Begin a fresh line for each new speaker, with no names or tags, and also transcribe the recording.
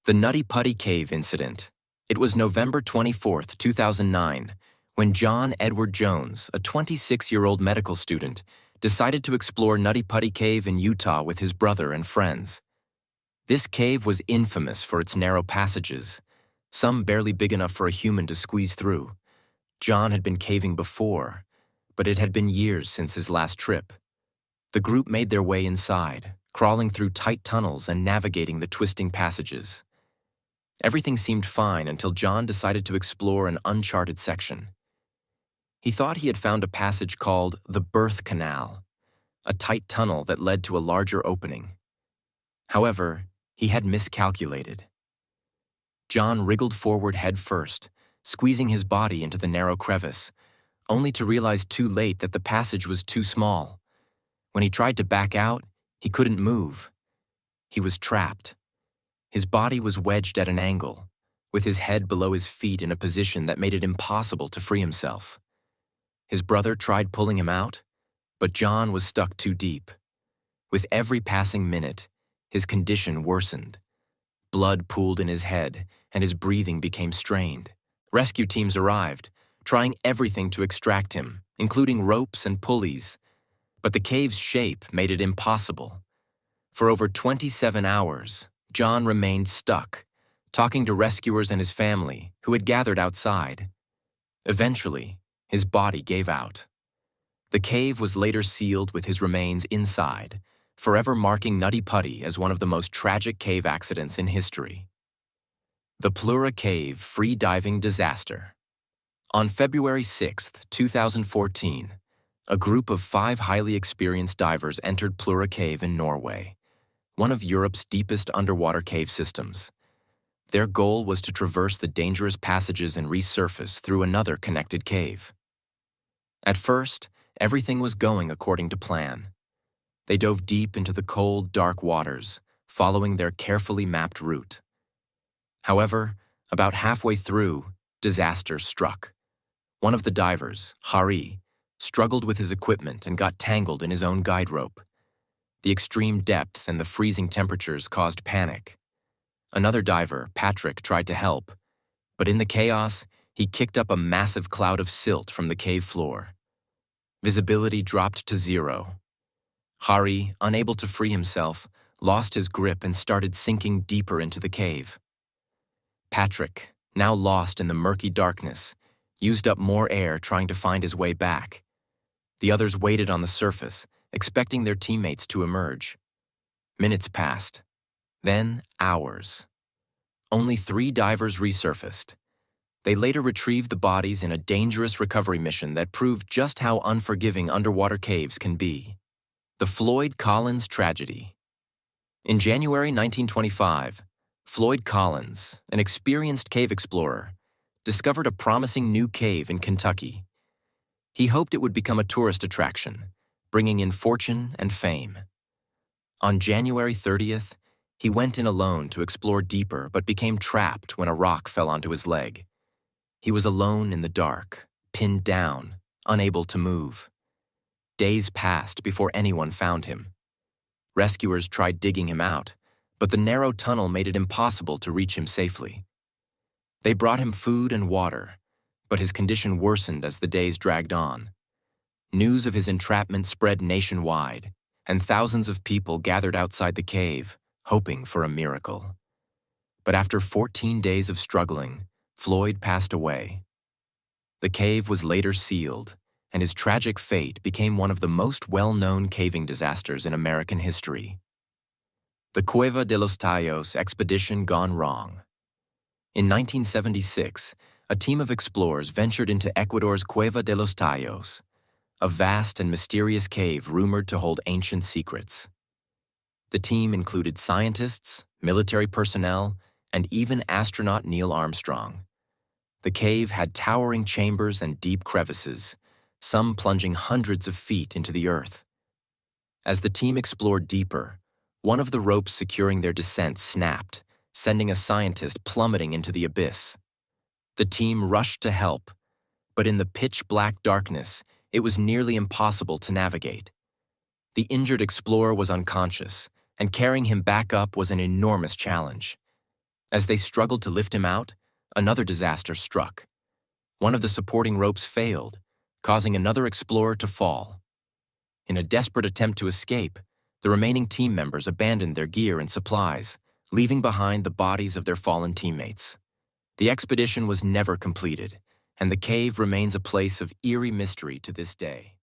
The Nutty Putty Cave incident. It was November 24, 2009, when John Edward Jones, a 26-year-old medical student, decided to explore Nutty Putty Cave in Utah with his brother and friends. This cave was infamous for its narrow passages, some barely big enough for a human to squeeze through. John had been caving before, but it had been years since his last trip. The group made their way inside, crawling through tight tunnels and navigating the twisting passages. Everything seemed fine until John decided to explore an uncharted section. He thought he had found a passage called the Birth Canal, a tight tunnel that led to a larger opening. However, he had miscalculated. John wriggled forward head first, squeezing his body into the narrow crevice, only to realize too late that the passage was too small. When he tried to back out, he couldn't move. He was trapped. His body was wedged at an angle, with his head below his feet in a position that made it impossible to free himself. His brother tried pulling him out, but John was stuck too deep. With every passing minute, his condition worsened. Blood pooled in his head, and his breathing became strained. Rescue teams arrived, trying everything to extract him, including ropes and pulleys. But the cave's shape made it impossible. For over 27 hours, John remained stuck, talking to rescuers and his family, who had gathered outside. Eventually, his body gave out. The cave was later sealed with his remains inside, forever marking Nutty Putty as one of the most tragic cave accidents in history. The Plura Cave Free Diving Disaster. On February 6, 2014, a group of 5 highly experienced divers entered Plura Cave in Norway, one of Europe's deepest underwater cave systems. Their goal was to traverse the dangerous passages and resurface through another connected cave. At first, everything was going according to plan. They dove deep into the cold, dark waters, following their carefully mapped route. However, about halfway through, disaster struck. One of the divers, Hari, struggled with his equipment and got tangled in his own guide rope. The extreme depth and the freezing temperatures caused panic. Another diver, Patrick, tried to help, but in the chaos, he kicked up a massive cloud of silt from the cave floor. Visibility dropped to 0. Hari, unable to free himself, lost his grip and started sinking deeper into the cave. Patrick, now lost in the murky darkness, used up more air trying to find his way back. The others waited on the surface, expecting their teammates to emerge. Minutes passed, then hours. Only 3 divers resurfaced. They later retrieved the bodies in a dangerous recovery mission that proved just how unforgiving underwater caves can be. The Floyd Collins tragedy. In January 1925, Floyd Collins, an experienced cave explorer, discovered a promising new cave in Kentucky. He hoped it would become a tourist attraction, bringing in fortune and fame. On January 30th, he went in alone to explore deeper but became trapped when a rock fell onto his leg. He was alone in the dark, pinned down, unable to move. Days passed before anyone found him. Rescuers tried digging him out, but the narrow tunnel made it impossible to reach him safely. They brought him food and water, but his condition worsened as the days dragged on. News of his entrapment spread nationwide, and thousands of people gathered outside the cave, hoping for a miracle. But after 14 days of struggling, Floyd passed away. The cave was later sealed, and his tragic fate became one of the most well-known caving disasters in American history. The Cueva de los Tallos expedition gone wrong. In 1976, a team of explorers ventured into Ecuador's Cueva de los Tallos, a vast and mysterious cave rumored to hold ancient secrets. The team included scientists, military personnel, and even astronaut Neil Armstrong. The cave had towering chambers and deep crevices, some plunging hundreds of feet into the earth. As the team explored deeper, one of the ropes securing their descent snapped, sending a scientist plummeting into the abyss. The team rushed to help, but in the pitch-black darkness, it was nearly impossible to navigate. The injured explorer was unconscious, and carrying him back up was an enormous challenge. As they struggled to lift him out, another disaster struck. One of the supporting ropes failed, causing another explorer to fall. In a desperate attempt to escape, the remaining team members abandoned their gear and supplies, leaving behind the bodies of their fallen teammates. The expedition was never completed, and the cave remains a place of eerie mystery to this day.